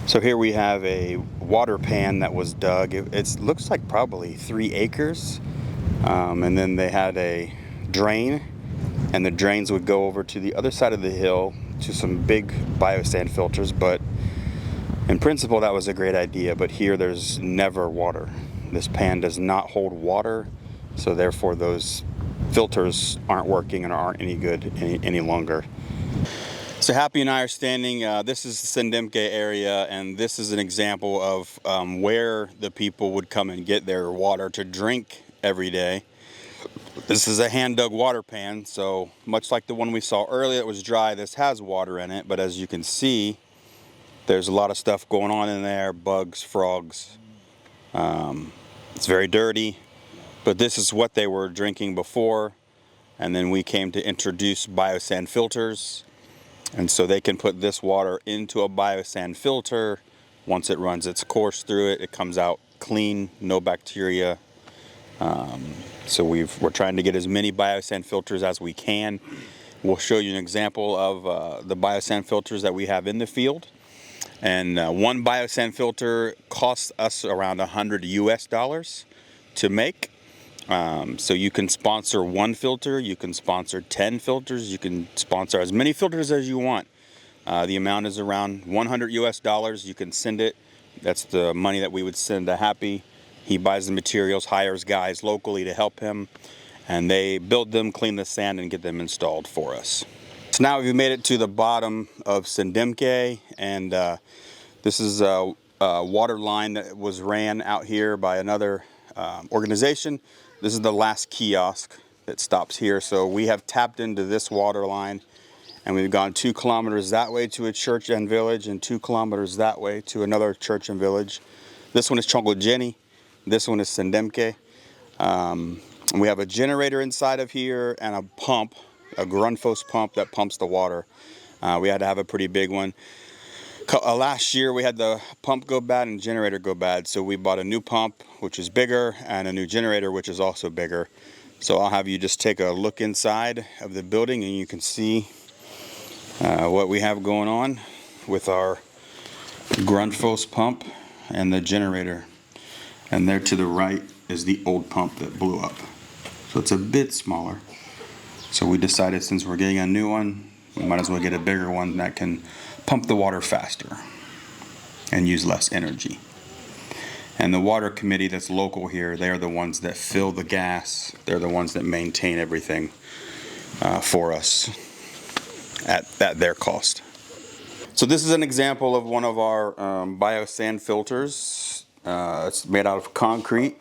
So here we have a water pan that was dug. It looks like probably 3 acres. And then they had a drain, and the drains would go over to the other side of the hill to some big biosand filters. But in principle, that was a great idea. But here there's never water. This pan does not hold water, so therefore those filters aren't working and aren't any good any longer. So Happy and I are standing, this is the Sendemke area, and this is an example of where the people would come and get their water to drink every day. This is a hand-dug water pan, so much like the one we saw earlier that was dry, this has water in it, but as you can see, there's a lot of stuff going on in there, bugs, frogs. It's very dirty, but this is what they were drinking before, and then we came to introduce biosand filters. And so they can put this water into a biosand filter. Once it runs its course through it, it comes out clean, no bacteria. So we're trying to get as many biosand filters as we can. We'll show you an example of the biosand filters that we have in the field. And one biosand filter costs us around $100 US to make. So you can sponsor 1 filter, you can sponsor 10 filters, you can sponsor as many filters as you want. The amount is around $100 US. You can send it. That's the money that we would send to Happy. He buys the materials, hires guys locally to help him, and they build them, clean the sand, and get them installed for us. So now we've made it to the bottom of Sendemke, and this is a water line that was ran out here by another organization. This is the last kiosk that stops here. So we have tapped into this water line, and we've gone 2 kilometers that way to a church and village, and 2 kilometers that way to another church and village. This one is Chongojeni. This one is Sendemke. We have a generator inside of here and a pump, a Grundfos pump that pumps the water. We had to have a pretty big one. Last year we had the pump go bad and generator go bad, so we bought a new pump, which is bigger, and a new generator, which is also bigger. So I'll have you just take a look inside of the building, and you can see what we have going on with our Grundfos pump and the generator. And there to the right is the old pump that blew up. So it's a bit smaller. So we decided, since we're getting a new one, we might as well get a bigger one that can pump the water faster and use less energy. And the water committee that's local here, they're the ones that fill the gas. They're the ones that maintain everything for us at their cost. So this is an example of one of our biosand filters. It's made out of concrete.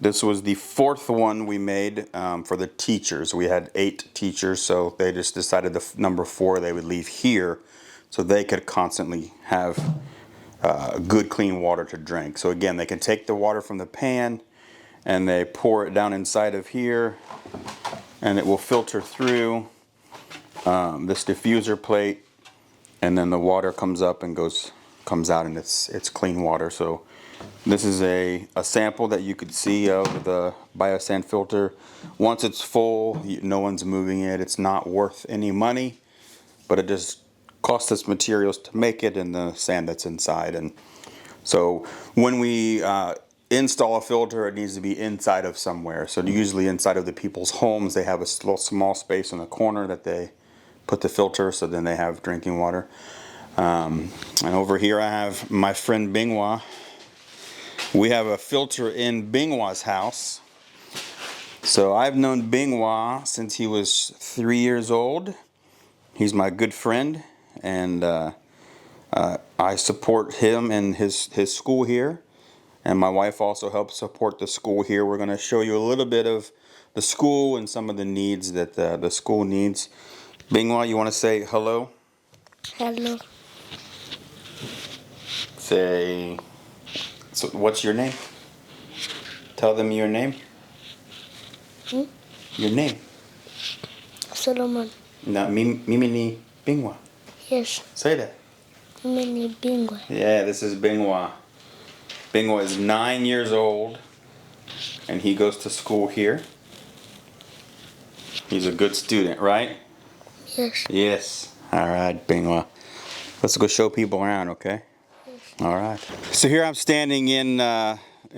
This was the 4th one we made for the teachers. We had 8 teachers, so they just decided the number 4 they would leave here, so they could constantly have good clean water to drink. So again, they can take the water from the pan and they pour it down inside of here, and it will filter through this diffuser plate, and then the water comes up and comes out, and it's clean water. So this is a sample that you could see of the biosand filter. Once it's full, no one's moving it. It's not worth any money, but it just costs us materials to make it and the sand that's inside. And so when we install a filter, it needs to be inside of somewhere. So usually inside of the people's homes, they have a little small space in the corner that they put the filter, so then they have drinking water. And over here I have my friend Binghua. We have a filter in Binghua's house. So I've known Binghua since he was 3 years old. He's my good friend, and I support him in his school here. And my wife also helps support the school here. We're going to show you a little bit of the school and some of the needs that the school needs. Binghua, you want to say hello? Hello. Say, so what's your name? Tell them your name. Your name. Solomon. No, Mimini Binghua. Yes. Say that. Mini Binghua. Yeah, this is Binghua. Binghua is 9 years old, and he goes to school here. He's a good student, right? Yes. Yes. All right, Binghua. Let's go show people around, okay? Yes. All right. So here I'm standing in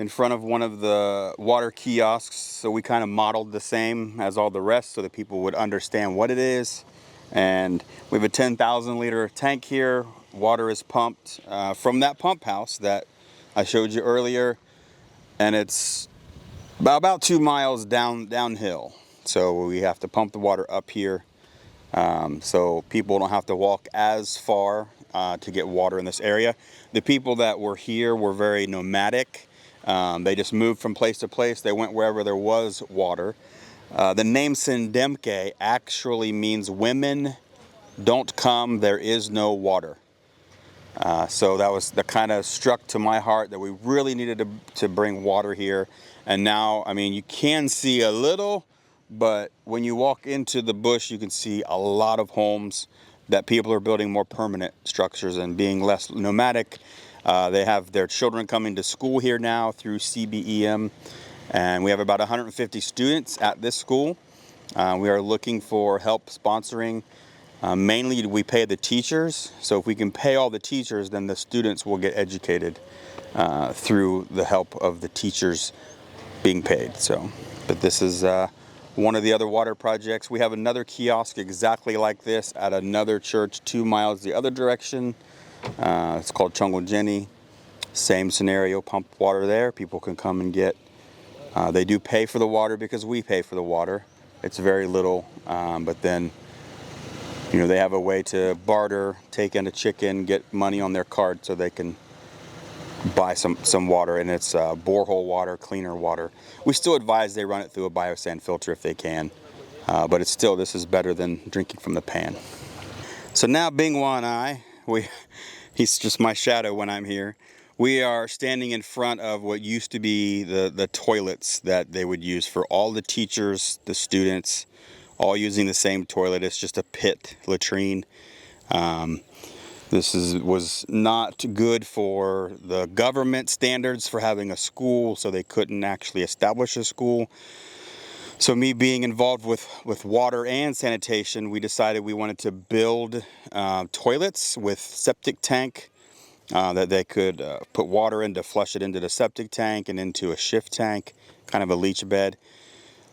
front of one of the water kiosks. So we kind of modeled the same as all the rest so that people would understand what it is. And we have a 10,000 liter tank here. Water is pumped from that pump house that I showed you earlier. And it's about 2 miles downhill. So we have to pump the water up here. So people don't have to walk as far to get water in this area. The people that were here were very nomadic. They just moved from place to place. They went wherever there was water. The name Sendemke actually means women don't come, there is no water. So that kind of struck to my heart that we really needed to bring water here. And now, I mean, you can see a little, but when you walk into the bush, you can see a lot of homes that people are building more permanent structures and being less nomadic. They have their children coming to school here now through CBEM. And we have about 150 students at this school. We are looking for help sponsoring. Mainly we pay the teachers, so if we can pay all the teachers, then the students will get educated through the help of the teachers being paid. So, but this is one of the other water projects. We have another kiosk exactly like this at another church 2 miles the other direction. It's called Chongojeni. Same scenario, pump water there. People can come and get. They do pay for the water because we pay for the water. It's very little, but then they have a way to barter, take in a chicken, get money on their card so they can buy some water, and it's borehole water, cleaner water. We still advise they run it through a biosand filter if they can, but it's still, this is better than drinking from the pan. So now Bingwa and I, he's just my shadow when I'm here. We are standing in front of what used to be the toilets that they would use for all the teachers, the students, all using the same toilet. It's just a pit latrine. This was not good for the government standards for having a school, so they couldn't actually establish a school. So me being involved with water and sanitation, we decided we wanted to build toilets with septic tank that they could put water in to flush it into the septic tank and into a shift tank, kind of a leach bed.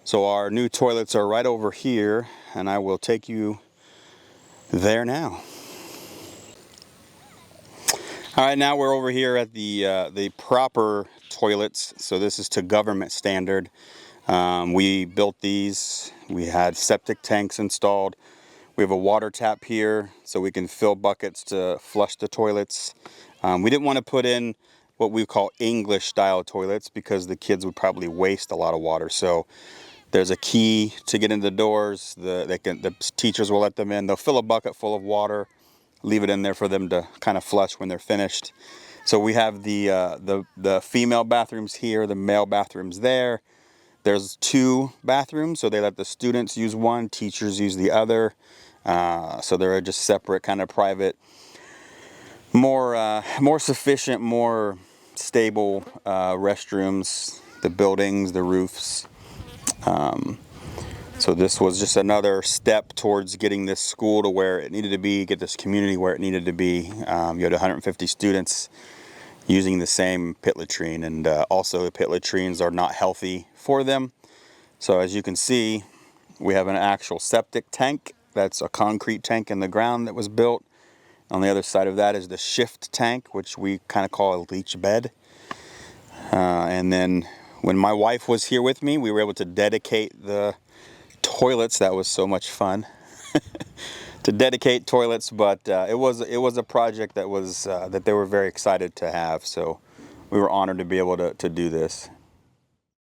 So our new toilets are right over here, and I will take you there now. All right, now we're over here at the proper toilets. So this is to government standard. We built these. We had septic tanks installed. We have a water tap here, so we can fill buckets to flush the toilets. We didn't want to put in what we call English style toilets because the kids would probably waste a lot of water. So there's a key to get into the doors. The teachers will let them in. They'll fill a bucket full of water, leave it in there for them to kind of flush when they're finished. So we have the female bathrooms here, the male bathrooms there. There's 2 bathrooms, so they let the students use one, teachers use the other. So they're just separate, kind of private, more sufficient, more stable restrooms. The buildings, the roofs. So this was just another step towards getting this school to where it needed to be, get this community where it needed to be. You had 150 students using the same pit latrine, and also the pit latrines are not healthy for them. So as you can see, we have an actual septic tank. That's a concrete tank in the ground that was built. On the other side of that is the shift tank, which we kind of call a leach bed. And then when my wife was here with me, we were able to dedicate the toilets. That was so much fun to dedicate toilets, but it was a project that was that they were very excited to have. So we were honored to be able to do this.